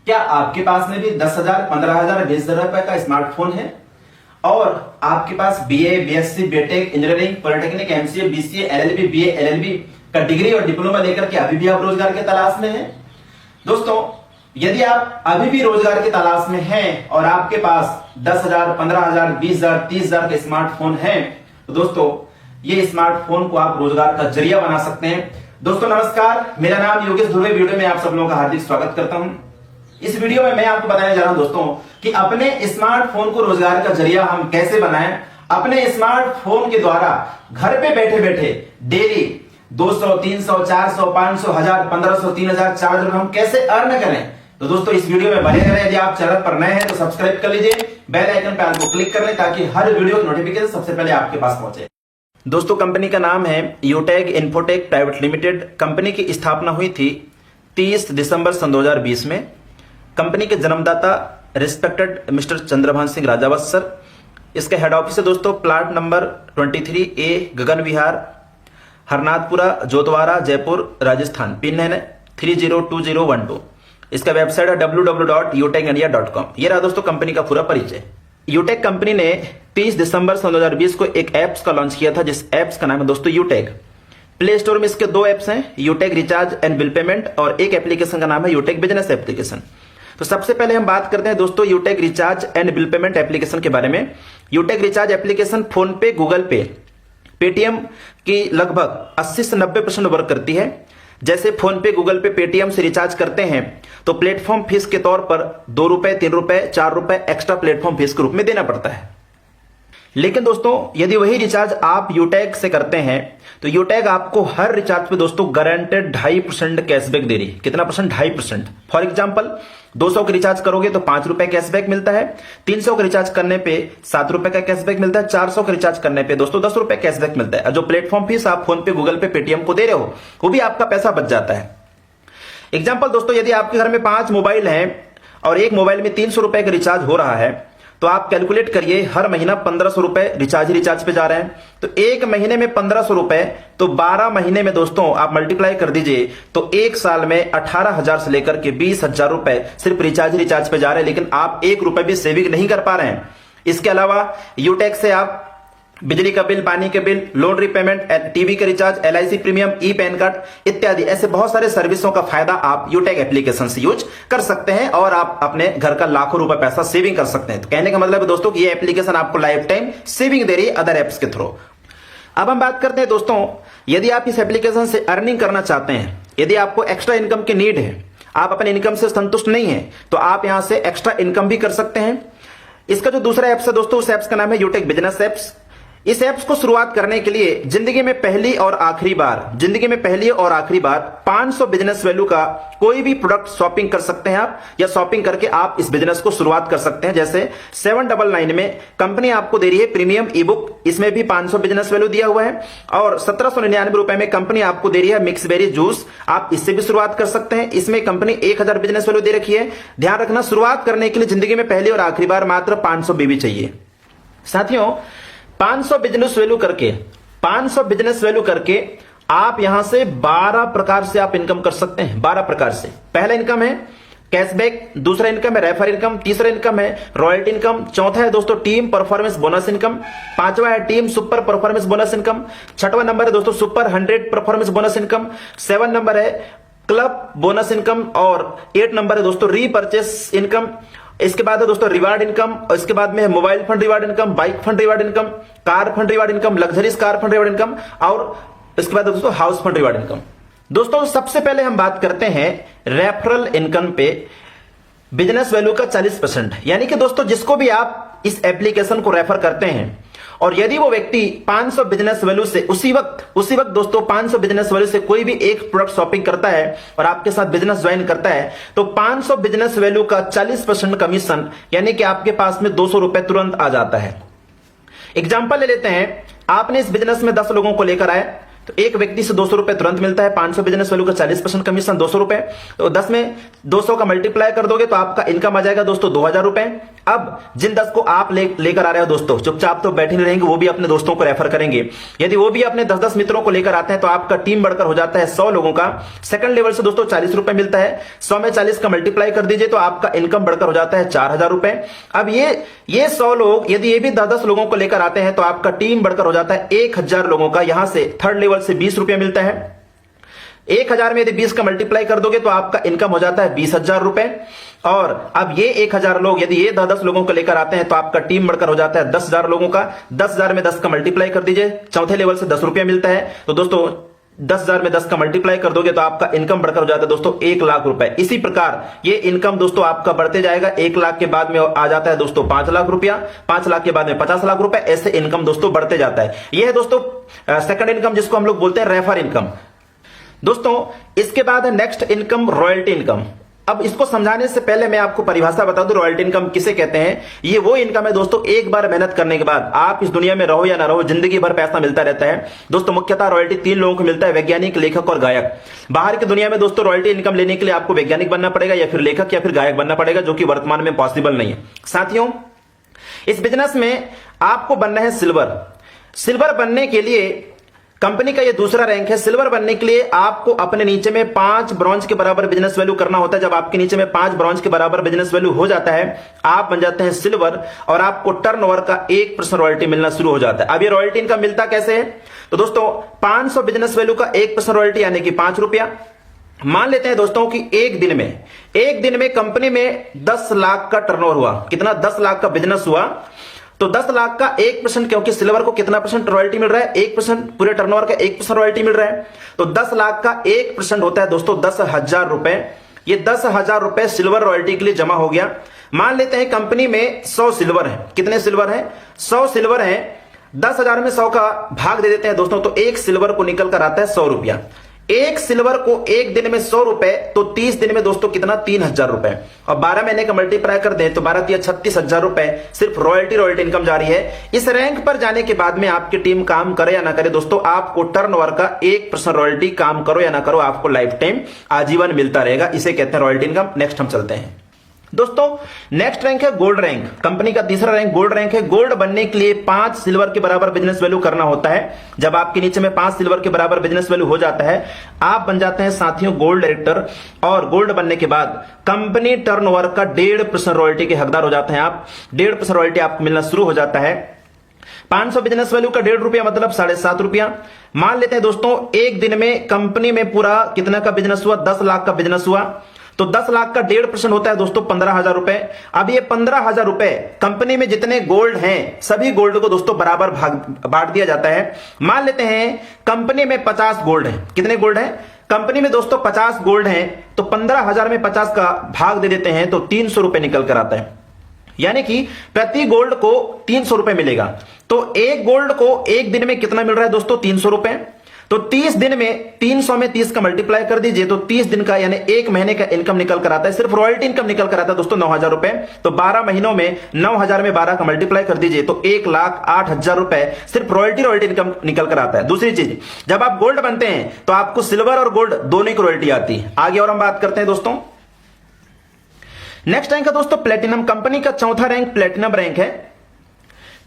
क्या आपके पास में भी 10,000, 15,000, 20,000 रुपए का स्मार्टफोन है और आपके पास BA, BSc, BTech, engineering, polytechnic, MCA, BCA, LLB, BA, LLB का डिग्री और डिप्लोमा लेकर के अभी भी आप रोजगार के तलाश में हैं? दोस्तों, यदि आप अभी भी रोजगार की तलाश में हैं और आपके पास 10,000, 15,000, 20,000, 30,000 का स्मार्टफोन है, तो दोस्तों ये स्मार्टफोन को आप रोजगार का जरिया बना सकते हैं। दोस्तों नमस्कार, मेरा नाम योगेश ध्रुवे। वीडियो में आप सब लोगों का हार्दिक स्वागत करता हूं। इस वीडियो में मैं आपको बताने जा रहा हूं दोस्तों कि अपने स्मार्टफोन को रोजगार का जरिया हम कैसे बनाएं। अपने स्मार्टफोन के द्वारा घर पे बैठे बैठे डेली 200, 300, 400, 500, 1000, 1500, 3000, 4000 हम कैसे अर्न करें। तो दोस्तों इस वीडियो में बने रहें। यदि आप चैनल पर नए हैं तो सब्सक्राइब कर लीजिए, बेल आइकन पे आपको क्लिक कर लें ताकि हर वीडियो की नोटिफिकेशन सबसे पहले आपके पास पहुंचे। दोस्तों कंपनी का नाम है यूटेक इन्फोटेक प्राइवेट लिमिटेड। कंपनी की स्थापना हुई थी 30 दिसंबर सन 2020 में। कंपनी के जन्मदाता respected mister Chandrabhan Singh Rajawat sir. इसका हेड ऑफिस है दोस्तों प्लाट नंबर 23A गगन विहार, हरनाथपुरा, जोतवारा, जयपुर, राजस्थान। पिन है 302012। इसका वेबसाइट है www.utekindia.com। ये रहा दोस्तों कंपनी का पूरा परिचय। यूटेक कंपनी ने 30 दिसंबर सन 2020 को एक एप्स का लॉन्च किया था, जिस एप्स का नाम है दोस्तों यूटेक। प्ले स्टोर में इसके 2 एप्स हैं, यूटेक रिचार्ज एंड बिल पेमेंट, और एक एप्लीकेशन का नाम है यूटेक बिजनेस एप्लीकेशन। तो सबसे पहले हम बात करते हैं दोस्तों Utech recharge and bill payment application के बारे में। Utech recharge application PhonePe, Google Pay, Paytm की लगभग 80 से 90% वर्क करती है। जैसे फोन पे, गूगल पे, पेटीएम से रिचार्ज करते हैं तो प्लेटफॉर्म फीस के तौर पर 2 रुपए, 3 रुपए, 4 रुपए एक्स्ट्रा प्लेटफॉर्म फीस के रूप में देना पड़ता है। लेकिन दोस्तों यदि वही रिचार्ज आप यूटेक से करते हैं तो यूटेक आपको हर रिचार्ज पे दोस्तों गारंटेड 2.5% कैशबैक दे रही है। कितना परसेंट? 2.5%। फॉर एग्जांपल 200 का रिचार्ज करोगे तो 5 रुपए कैशबैक मिलता है, 300 का रिचार्ज करने पे 7 रुपए का कैशबैक मिलता है, 400 का रिचार्ज करने पे दोस्तों 10 रुपए कैशबैक मिलता है। और जो प्लेटफॉर्म फीस आप फोन पे, गूगल पे, पेटीएम को दे रहे हो वो भी आपका पैसा बच जाता है। एग्जाम्पल दोस्तों, यदि आपके घर में 5 मोबाइल हैं और एक मोबाइल में 300 रुपए का रिचार्ज हो रहा है तो आप कैलकुलेट करिए, हर महीना 1500 रुपए रिचार्ज पे जा रहे हैं। तो एक महीने में 1500 रुपए, तो 12 महीने में दोस्तों आप मल्टीप्लाई कर दीजिए तो एक साल में 18,000 से लेकर के 20,000 रुपए सिर्फ रिचार्ज पे जा रहे हैं, लेकिन आप 1 रुपए भी सेविंग नहीं कर पा रहे हैं। इसके अलावा यूटेक से आप बिजली का बिल, पानी के बिल, लोन रीपेमेंट, टीवी का recharge, LIC premium, e PAN card इत्यादि ऐसे बहुत सारे सर्विसों का फायदा आप यूटेक एप्लीकेशन से यूज कर सकते हैं और आप अपने घर का लाखों रुपए पैसा सेविंग कर सकते हैं। तो कहने का मतलब है दोस्तों कि ये एप्लीकेशन आपको लाइफ टाइम सेविंग दे रही है अदर एप्स के थ्रू। अब हम बात करते हैं दोस्तों, यदि आप इस एप्लीकेशन से अर्निंग करना चाहते हैं, यदि आपको एक्स्ट्रा इनकम की नीड है, आप अपने इनकम से संतुष्ट नहीं है, तो आप यहां से एक्स्ट्रा इनकम भी कर सकते हैं। इसका जो दूसरा एप्स है दोस्तों, उस एप्स का नाम है यूटेक बिजनेस एप्स। इस एप्स को शुरुआत करने के लिए जिंदगी में पहली और आखिरी बार 500 बिजनेस वैल्यू का कोई भी प्रोडक्ट शॉपिंग कर सकते हैं आप, या शॉपिंग करके आप इस बिजनेस को शुरुआत कर सकते हैं। जैसे 799 में कंपनी आपको दे रही है प्रीमियम ई बुक, इसमें भी 500 बिजनेस वैल्यू दिया हुआ है, और 1799 रुपए में कंपनी आपको दे रही है मिक्स बेरी जूस, आप इससे भी शुरुआत कर सकते हैं। इसमें कंपनी 1000 बिजनेस वैल्यू दे रखी है। ध्यान रखना, शुरुआत करने के लिए जिंदगी में पहली और आखिरी बार मात्र 500 बीबी चाहिए। साथियों 500 बिजनेस वैल्यू करके आप यहां से 12 प्रकार से आप इनकम कर सकते हैं। 12 प्रकार से। पहला इनकम है कैशबैक, दूसरा इनकम है रेफर इनकम, तीसरा इनकम है रॉयल्टी इनकम, चौथा है दोस्तों टीम परफॉर्मेंस बोनस इनकम, पांचवा है team super performance bonus income, छठवां नंबर है दोस्तों super 100 performance bonus income, 7 number है क्लब बोनस इनकम, और 8 नंबर है दोस्तों रीपरचेस इनकम। इसके बाद है दोस्तों रिवार्ड इनकम, और इसके बाद में है mobile fund reward income, bike fund reward income, car fund reward income, luxuries car fund reward income, और इसके बाद दोस्तों हाउस फंड रिवार्ड इनकम। दोस्तों सबसे पहले हम बात करते हैं रेफरल इनकम पे बिजनेस वैल्यू का 40%। यानी कि दोस्तों जिसको भी आप इस एप्लीकेशन को रेफर करते हैं और यदि वो व्यक्ति 500 बिजनेस वैल्यू से उसी वक्त दोस्तों 500 बिजनेस वैल्यू से कोई भी एक प्रोडक्ट शॉपिंग करता है और आपके साथ बिजनेस ज्वाइन करता है तो 500 बिजनेस वैल्यू का 40% कमीशन, यानी कि आपके पास में 200 रुपए तुरंत आ जाता है। एग्जाम्पल ले लेते हैं, आपने इस बिजनेस में 10 लोगों को लेकर आए तो एक व्यक्ति से 200 रुपए तुरंत मिलता है। 500 बिजनेस वैल्यू का 40% कमीशन 200 रुपए, तो 10 में 200 का मल्टीप्लाई कर दोगे तो आपका इनकम आ जाएगा दोस्तों 2000 रुपए। अब जिन 10 को आप लेकर आ रहे हो दोस्तों, चुपचाप तो बैठे नहीं रहेंगे, वो भी अपने दोस्तों को रेफर करेंगे। यदि वो भी अपने 10-10 मित्रों को लेकर आते हैं तो आपका टीम बढ़कर हो जाता है 100 लोगों का। सेकंड लेवल से दोस्तों 40 रुपए मिलता है, 100 में 40 का मल्टीप्लाई कर दीजिए तो आपका इनकम बढ़कर हो जाता है 4000 रुपए। अब ये 100 लोग यदि ये भी 10-10 लोगों को लेकर आते हैं तो आपका टीम बढ़कर हो जाता है 1000 लोगों का। यहां से थर्ड लेवल से 20 रुपए मिलता है, 1000 में यदि 20 का मल्टीप्लाई कर दोगे तो आपका इनकम हो जाता है 20,000 रुपए। और अब ये 1000 लोग यदि ये 10-10 लोगों को लेकर आते हैं तो आपका टीम बढ़कर हो जाता है 10,000 लोगों का। 10,000 में 10 का मल्टीप्लाई कर दीजिए, चौथे लेवल से 10 रुपया मिलता है। तो दोस्तों 10,000 में 10 का मल्टीप्लाई कर दोगे तो आपका इनकम बढ़कर हो जाता है दोस्तों 1 लाख रुपए। इसी प्रकार ये इनकम दोस्तों आपका बढ़ते जाएगा। 1 लाख के बाद में आ जाता है दोस्तों 5 लाख रुपया, 5 लाख के बाद में 50 लाख रुपए, ऐसे इनकम दोस्तों बढ़ते जाता है। यह है दोस्तों सेकंड इनकम, जिसको हम लोग बोलते हैं रेफर इनकम। दोस्तों इसके बाद है नेक्स्ट इनकम, रॉयल्टी इनकम। अब इसको समझाने से पहले मैं आपको परिभाषा बता दूं, रॉयल्टी इनकम किसे कहते हैं। ये वो इनकम है दोस्तों, एक बार मेहनत करने के बाद आप इस दुनिया में रहो या ना रहो, जिंदगी भर पैसा मिलता रहता है। दोस्तों मुख्यतः रॉयल्टी 3 लोगों को मिलता है, वैज्ञानिक, लेखक और गायक। बाहर की दुनिया में दोस्तों रॉयल्टी इनकम लेने के लिए आपको वैज्ञानिक बनना पड़ेगा या फिर लेखक या फिर गायक बनना पड़ेगा, जो कि वर्तमान में पॉसिबल नहीं है। साथियों इस बिजनेस में आपको बनना है सिल्वर। सिल्वर बनने के लिए कंपनी का ये दूसरा रैंक है। सिल्वर बनने के लिए आपको अपने नीचे में 5 ब्रॉन्ज के बराबर बिजनेस वैल्यू करना होता है। जब आपके नीचे में 5 ब्रॉन्ज के बराबर बिजनेस वैल्यू हो जाता है, आप बन जाते हैं सिल्वर और आपको टर्नओवर का 1% रॉयल्टी मिलना शुरू हो जाता है। अब ये रॉयल्टी इनकम मिलता कैसे है, तो दोस्तों 500 बिजनेस वैल्यू का 1% रॉयल्टी यानी कि 5 रुपया। मान लेते हैं दोस्तों कि एक दिन में कंपनी में 10 लाख का टर्नओवर हुआ। कितना? 10 लाख का बिजनेस हुआ। तो 10 लाख का 1%, क्योंकि सिल्वर को कितना परसेंट रॉयल्टी मिल रहा है? 1%, पूरे टर्नओवर का 1% रॉयल्टी मिल रहा है। तो 10 लाख का 1% होता है दोस्तों 10,000 रुपए। ये 10,000 रुपए सिल्वर रॉयल्टी के लिए जमा हो गया। मान लेते हैं कंपनी में 100 सिल्वर है। कितने सिल्वर है? 100 सिल्वर है। 10,000 में 100 का भाग दे देते हैं दोस्तों, तो एक सिल्वर को निकल कर आता है 100 रुपया। एक सिल्वर को एक दिन में 100 रुपए, तो 30 दिन में दोस्तों कितना? 3,000 रुपए। और 12 महीने का मल्टीप्लाई कर दें तो 12 36,000 रुपए सिर्फ रॉयल्टी इनकम जारी है। इस रैंक पर जाने के बाद में आपकी टीम काम करे या ना करे दोस्तों, आपको टर्नओवर का 1% रॉयल्टी, काम करो या ना करो, आपको लाइफ टाइम आजीवन मिलता रहेगा। इसे कहते हैं रॉयल्टी इनकम। नेक्स्ट हम चलते हैं दोस्तों, नेक्स्ट रैंक है गोल्ड रैंक। कंपनी का तीसरा रैंक गोल्ड रैंक है। गोल्ड बनने के लिए 5 सिल्वर के बराबर बिजनेस वैल्यू करना होता है। जब आपके नीचे में 5 सिल्वर के बराबर बिजनेस वैल्यू हो जाता है, आप बन जाते हैं साथियों गोल्ड डायरेक्टर। और गोल्ड बनने के बाद कंपनी टर्नओवर का 1.5% रॉयल्टी के हकदार हो जाते हैं आप। 1.5% रॉयल्टी आपको मिलना शुरू हो जाता है। 500 बिजनेस वैल्यू का 1.5 रुपया मतलब 7.5 रुपया। मान लेते हैं दोस्तों एक दिन में कंपनी में पूरा कितना का बिजनेस हुआ? 10 लाख का बिजनेस हुआ। तो 10 लाख का 1.5% होता है दोस्तों 15,000 रुपए। अब ये 15,000 रुपए कंपनी में जितने गोल्ड हैं, सभी गोल्ड को दोस्तों बराबर बांट दिया जाता है। मान लेते हैं कंपनी में 50 गोल्ड है। कितने गोल्ड है कंपनी में दोस्तों? 50 गोल्ड है। तो 15,000 में 50 का भाग दे देते हैं तो 300 रुपए निकल कर आता है, यानी कि प्रति गोल्ड को 300 रुपए मिलेगा। तो एक गोल्ड को एक दिन में कितना मिल रहा है दोस्तों? 300 रुपए। तो 30 दिन में 300 में 30 का मल्टीप्लाई कर दीजिए तो 30 दिन का यानी एक महीने का इनकम निकल कर आता है। सिर्फ रॉयल्टी इनकम निकल कर आता है दोस्तों 9,000 रुपए। तो 12 महीनों में 9,000 में 12 का मल्टीप्लाई कर दीजिए तो 1,08,000 रुपए सिर्फ रॉयल्टी इनकम निकल कर आता है। दूसरी चीज, जब आप गोल्ड बनते हैं तो आपको सिल्वर और गोल्ड दोनों की रॉयल्टी आती है। आगे और हम बात करते हैं दोस्तों। नेक्स्ट रैंक है दोस्तों प्लेटिनम। कंपनी का चौथा रैंक प्लेटिनम रैंक है।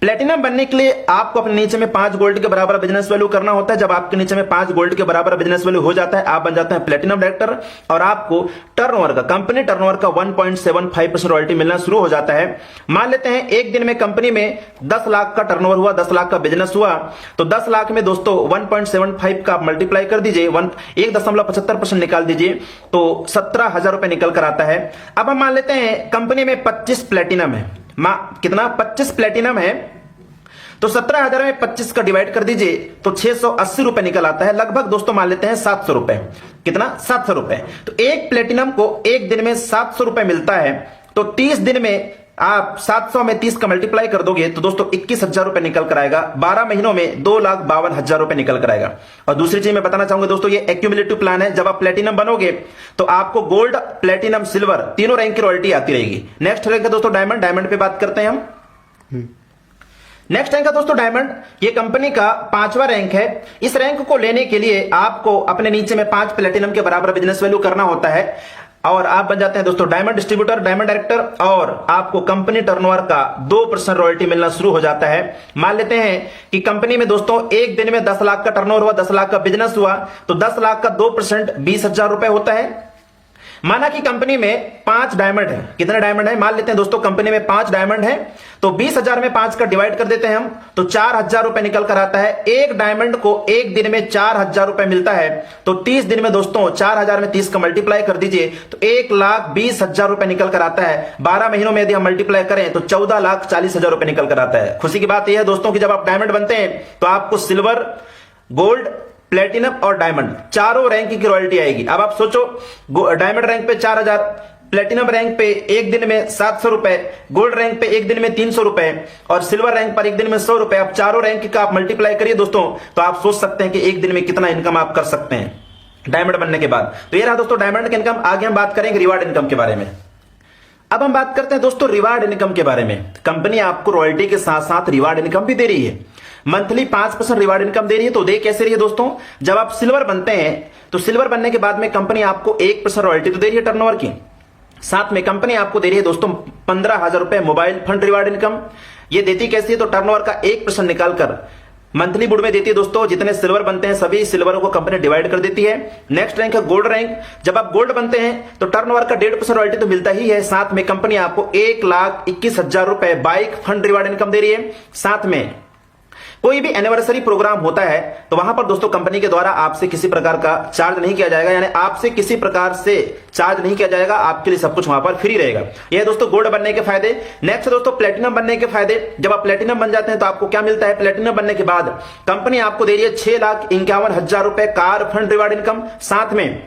प्लेटिनम बनने के लिए आपको अपने नीचे में 5 गोल्ड के बराबर बिजनेस वैल्यू करना होता है। जब आपके नीचे में 5 गोल्ड के बराबर बिजनेस वैल्यू हो जाता है, आप बन जाते हैं प्लेटिनम डायरेक्टर और आपको टर्नओवर का, कंपनी टर्नओवर का 1.75% रॉयल्टी मिलना शुरू हो जाता है। मान लेते हैं एक दिन में कंपनी में 10 लाख का टर्नओवर हुआ, 10 लाख का बिजनेस हुआ। तो 10 लाख में दोस्तों 1.75 का मल्टीप्लाई कर दीजिए, 1.75% निकाल दीजिए तो 17,000 रुपए निकल कर आता है। अब हम मान लेते हैं कंपनी में 25 प्लेटिनम है। कितना? 25 प्लेटिनम है। तो 17,000 में 25 का डिवाइड कर दीजिए तो 680 रुपए निकल आता है। लगभग दोस्तों मान लेते हैं 700 रुपए। कितना? 700 रुपए। तो एक प्लेटिनम को एक दिन में 700 रुपए मिलता है। तो 30 दिन में आप 700 में 30 का मल्टीप्लाई कर दोगे तो दोस्तों 21,000 रुपए निकल कर आएगा। 12 महीनों में 2,52,000 रुपए निकल कर आएगा। और दूसरी चीज मैं बताना चाहूंगा दोस्तों, ये एक्यूमुलेटिव प्लान है। जब आप प्लेटिनम बनोगे तो आपको गोल्ड, प्लेटिनम, सिल्वर तीनों रैंक की रॉयल्टी आती रहेगी। नेक्स्ट रैंक है दोस्तों डायमंड। डायमंड पे बात करते हैं हम। नेक्स्ट रैंक है दोस्तों डायमंड। ये कंपनी का 5वां रैंक है। इस रैंक को लेने के लिए आपको अपने नीचे में 5 प्लेटिनम के बराबर बिजनेस वैल्यू करना होता है। और आप बन जाते हैं दोस्तों डायमंड डिस्ट्रीब्यूटर, डायमंड डायरेक्टर, और आपको कंपनी टर्नओवर का 2% रॉयल्टी मिलना शुरू हो जाता है। मान लेते हैं कि कंपनी में दोस्तों एक दिन में 10 लाख का टर्नओवर हुआ, 10 लाख का बिजनेस हुआ, तो 10 लाख का 2% 20,000 रुपए होता है। माना कि कंपनी में 5 डायमंड है, कितने डायमंड है मान लेते हैं दोस्तों कंपनी में 5 डायमंड है, तो 20,000 में 5 का डिवाइड कर देते हैं हम, तो 4,000 रुपए निकल कर आता है। एक डायमंड को एक दिन में 4,000 रुपए मिलता है, तो 30 दिन में दोस्तों 4,000 में 30 का मल्टीप्लाई कर दीजिए तो 1,20,000 रुपए निकल कर आता है। 12 महीनों में यदि हम मल्टीप्लाई करें तो 14,40,000 रुपए निकल कर आता है। खुशी की बात यह है दोस्तों कि जब आप डायमंड बनते हैं तो आपको सिल्वर, गोल्ड, प्लेटिनम और डायमंड चारों रैंक की रॉयल्टी आएगी। अब आप सोचो, डायमंड रैंक पे 4,000, प्लेटिनम रैंक पे एक दिन में 700 रुपए, गोल्ड रैंक पे एक दिन में 300 रुपए और सिल्वर रैंक पर एक दिन में 100 रुपए। आप चारों रैंक का आप मल्टीप्लाई करिए दोस्तों, तो आप सोच सकते हैं कि एक दिन में कितना इनकम आप कर सकते हैं डायमंड बनने के बाद। तो ये रहा दोस्तों डायमंड का इनकम। आगे हम बात करेंगे रिवार्ड इनकम के बारे में। अब हम बात करते हैं दोस्तों रिवार्ड इनकम के बारे में। कंपनी आपको रॉयल्टी के साथ साथ रिवार्ड इनकम भी दे रही है। मंथली 5% रिवार्ड इनकम दे रही है। तो दे कैसे रही है दोस्तों, जब आप सिल्वर बनते हैं तो सिल्वर बनने के बाद में कंपनी आपको 1% रॉयल्टी तो दे रही है टर्नओवर की, साथ में कंपनी आपको दे रही है दोस्तों 15,000 रुपए मोबाइल फंड रिवार्ड इनकम। ये देती कैसी है, तो टर्नओवर का 1% निकालकर मंथली बुड में देती है दोस्तों। जितने सिल्वर बनते हैं सभी सिल्वर को कंपनी डिवाइड कर देती है। नेक्स्ट रैंक है गोल्ड रैंक। जब आप गोल्ड बनते हैं तो टर्नओवर का 1.5% रॉयल्टी तो मिलता ही है, साथ में कंपनी आपको 1,21,000 रुपए बाइक फंड रिवार्ड इनकम दे रही है। साथ में कोई भी एनिवर्सरी प्रोग्राम होता है तो वहां पर दोस्तों कंपनी के द्वारा आपसे किसी प्रकार का चार्ज नहीं किया जाएगा, यानी आपसे किसी प्रकार से चार्ज नहीं किया जाएगा, आपके लिए सब कुछ वहां पर फ्री रहेगा। यह दोस्तों गोल्ड बनने के फायदे। नेक्स्ट दोस्तों प्लेटिनम बनने के फायदे। जब आप प्लेटिनम बन जाते हैं तो आपको क्या मिलता है, प्लेटिनम बनने के बाद कंपनी आपको दे रही है 6,51,000 रुपए कार फंड रिवार्ड इनकम, साथ में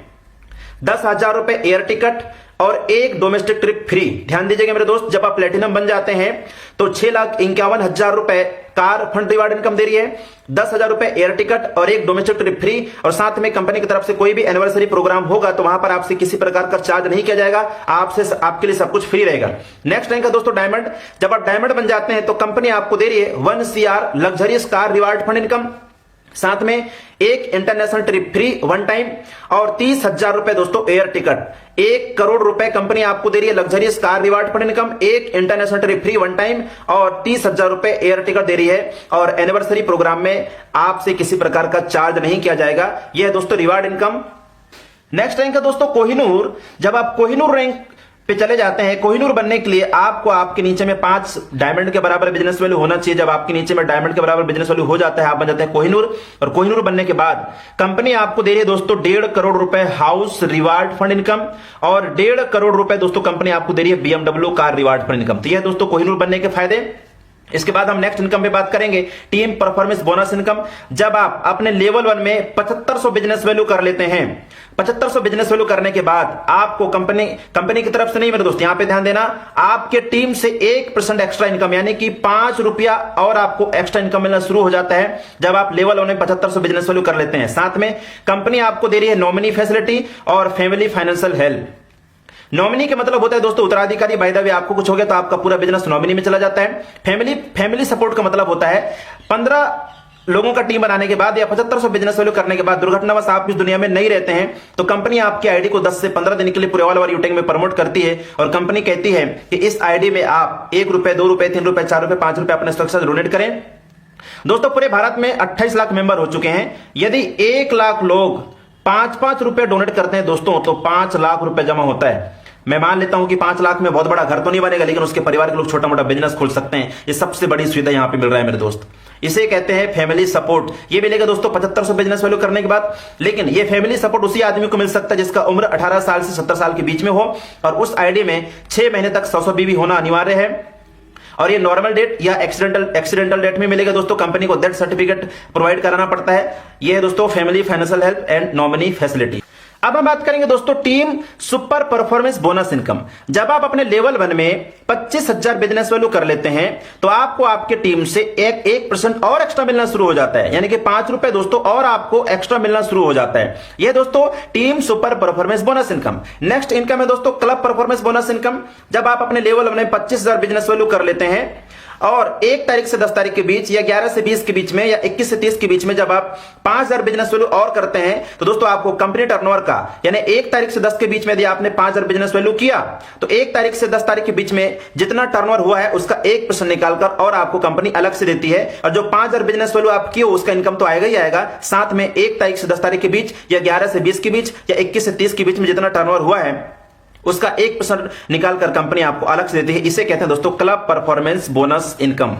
10,000 रुपए एयर टिकट और एक डोमेस्टिक ट्रिप फ्री। ध्यान दीजिएगा मेरे दोस्त, जब आप प्लेटिनम बन जाते हैं तो 6,51,000 रुपए कार फंड रिवार्ड इनकम दे रही है, 10,000 रुपए एयर टिकट और एक डोमेस्टिक ट्रिप फ्री, और साथ में कंपनी की तरफ से कोई भी एनिवर्सरी प्रोग्राम होगा तो वहां पर आपसे किसी प्रकार का चार्ज नहीं किया जाएगा, आपसे आपके लिए सब कुछ फ्री रहेगा। नेक्स्ट रैंक है दोस्तों डायमंड। जब आप डायमंड बन जाते हैं तो कंपनी आपको दे रही है 1 CR luxurious car reward fund income, साथ में एक international trip free one time और 30,000 रुपए दोस्तों एयर टिकट। 1 करोड़ रुपए कंपनी आपको दे रही है luxurious car reward fund income, एक international trip free one time और 30,000 रुपए एयर टिकट दे रही है, और एनिवर्सरी प्रोग्राम में आपसे किसी प्रकार का चार्ज नहीं किया जाएगा। यह है दोस्तों रिवार्ड इनकम। नेक्स्ट रैंक है दोस्तों कोहिनूर। जब आप कोहिनूर रैंक पे चले जाते हैं, कोहिनूर बनने के लिए आपको आपके नीचे में 5 डायमंड के बराबर बिजनेस वैल्यू होना चाहिए। जब आपके नीचे में डायमंड के बराबर बिजनेस वैल्यू हो जाता है, आप बन जाते हैं कोहिनूर। और कोहिनूर बनने के बाद कंपनी आपको दे रही है दोस्तों 1.5 करोड़ रुपए हाउस रिवार्ड फंड इनकम और 1.5 करोड़ रुपए दोस्तों कंपनी आपको दे रही है BMW car reward fund income. तो यह दोस्तों कोहिनूर बनने के फायदे। इसके बाद हम नेक्स्ट इनकम पे बात करेंगे, टीम परफॉर्मेंस बोनस इनकम। जब आप अपने लेवल 1 में 7500 बिजनेस वैल्यू कर लेते हैं, 7500 बिजनेस वैल्यू करने के बाद आपको कंपनी की तरफ से नहीं मेरे दोस्त, यहां पे ध्यान देना, आपके टीम से 1% एक्स्ट्रा इनकम यानी कि 5 रुपया और आपको एक्स्ट्रा इनकम मिलना शुरू हो जाता है जब आप लेवल 1 में 7500 बिजनेस वैल्यू कर लेते हैं। साथ में कंपनी आपको दे रही है नॉमिनी फैसिलिटी और फैमिली फाइनेंशियल हेल्प। नॉमिनी के मतलब होता है दोस्तों उत्तराधिकारी। बाय द वे आपको कुछ हो गया तो आपका पूरा बिजनेस नॉमिनी में चला जाता है। फैमिली सपोर्ट का मतलब होता है 15 लोगों का टीम बनाने के बाद या 7500 बिजनेस वैल्यू करने के बाद दुर्घटनावश आप इस दुनिया में नहीं रहते हैं तो कंपनी आपकी आईडी को 10 से 15 दिन के लिए पूरे ऑल ओवर यूटिंग में प्रमोट करती है, और कंपनी कहती है कि इस आईडी में आप 1 रुपए, 2 रुपए, 3 रुपए, 4 रुपए, 5 रुपए अपने स्ट्रक्चर से डोनेट करें। दोस्तों पूरे भारत में 28 लाख मेंबर हो चुके हैं। यदि 1 लाख लोग 5-5 रुपए डोनेट करते हैं दोस्तों तो 5 लाख रुपए जमा होता है। मैं मान लेता हूं कि 5 लाख में बहुत बड़ा घर तो नहीं बनेगा, लेकिन उसके परिवार के लोग छोटा मोटा बिजनेस खोल सकते हैं। ये सबसे बड़ी सुविधा यहां पे मिल रहा है मेरे दोस्त। इसे कहते हैं फैमिली सपोर्ट। ये मिलेगा दोस्तों 7500 बिजनेस वैल्यू करने के बाद। लेकिन ये फैमिली सपोर्ट उसी आदमी को मिल सकता है जिसका उम्र 18 साल से 70 साल के बीच में हो और उस आईडी में 6 महीने तक 100 बीवी होना अनिवार्य है। और ये नॉर्मल डेट या एक्सीडेंटल डेट में मिलेगा दोस्तों। कंपनी को डेथ सर्टिफिकेट प्रोवाइड कराना पड़ता है। ये है दोस्तों family financial help and nominee facility. अब हम बात करेंगे दोस्तों team super performance bonus income. जब आप अपने लेवल 1 में 25,000 बिजनेस वैल्यू कर लेते हैं तो आपको आपके टीम से 1% और एक्स्ट्रा मिलना शुरू हो जाता है, यानी कि 5 रुपए दोस्तों और आपको एक्स्ट्रा मिलना शुरू हो जाता है। यह दोस्तों team super performance bonus income. Next income है दोस्तों क्लब परफॉर्मेंस बोनस इनकम। जब आप अपने लेवल 1 में 25,000 बिजनेस वैल्यू कर लेते हैं, और 1 तारीख से 10 तारीख के बीच या 11 से 20 के बीच में या 21 से 30 के बीच में जब आप 5000 बिजनेस वैल्यू और करते हैं तो दोस्तों आपको कंपनी टर्नओवर का यानी 1 तारीख से 10 के बीच में यदि आपने 5000 बिजनेस वैल्यू किया तो 1 तारीख से 10 तारीख के बीच में जितना टर्नओवर हुआ है उसका 1% निकालकर और आपको कंपनी अलग से देती है। और जो 5000 बिजनेस वैल्यू आप किए उसका इनकम तो आएगा ही आएगा, साथ में 1 तारीख से 10 तारीख के बीच या 11 से 20 के बीच या 21 से 30 के बीच में जितना टर्नओवर हुआ है उसका 1% निकालकर कंपनी आपको अलग से देती है। इसे कहते हैं दोस्तों क्लब परफॉर्मेंस बोनस इनकम।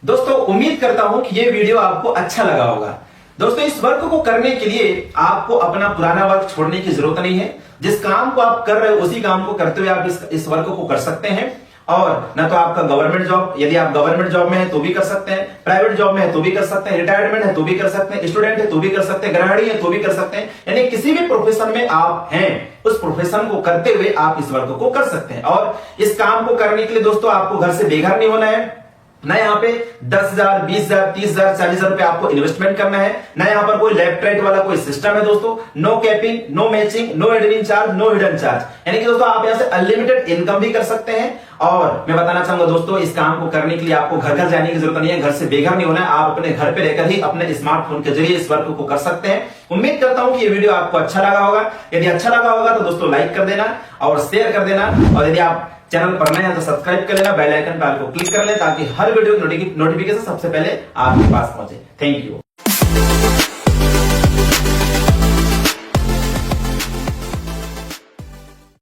दोस्तों उम्मीद करता हूं कि यह वीडियो आपको अच्छा लगा होगा। दोस्तों इस वर्क को करने के लिए आपको अपना पुराना वर्क छोड़ने की जरूरत नहीं है। जिस काम को आप कर रहे हो उसी काम को करते हुए आप इस वर्क को कर सकते हैं। और ना तो आपका गवर्नमेंट जॉब, यदि आप गवर्नमेंट जॉब में है तो भी कर सकते हैं, प्राइवेट जॉब में है तो भी कर सकते हैं, रिटायरमेंट है तो भी कर सकते हैं, स्टूडेंट है तो भी कर सकते हैं, गृहिणी है तो भी कर सकते हैं, यानी किसी भी प्रोफेशन में आप हैं उस प्रोफेशन को करते हुए आप इस वर्क को कर सकते हैं। और इस काम को करने के लिए दोस्तों आपको घर से बेघर नहीं होना है, ना यहाँ पे 10,000, 20,000, 30,000, 40,000 रुपए आपको इन्वेस्टमेंट करना है, ना यहाँ पर कोई लेफ्ट राइट वाला कोई सिस्टम है दोस्तों, no capping, no matching, no admin charge, no hidden charge, यानी कि दोस्तों आप यहाँ से अनलिमिटेड इनकम भी कर सकते हैं। और मैं बताना चाहूंगा दोस्तों इस काम को करने के लिए आपको घर घर जाने की जरूरत नहीं है, घर से बेघर नहीं होना है, आप अपने घर पे रहकर ही अपने स्मार्टफोन के जरिए इस वर्क को कर सकते हैं। उम्मीद करता हूं कि ये वीडियो आपको अच्छा लगा होगा। यदि अच्छा लगा होगा तो दोस्तों लाइक कर देना और शेयर कर देना, और यदि आप चैनल पर नए हैं तो सब्सक्राइब कर लेना, बेल आइकन पर को क्लिक कर लें ताकि हर वीडियो की नोटिफिकेशन सबसे पहले आपके पास पहुंचे। Thank you.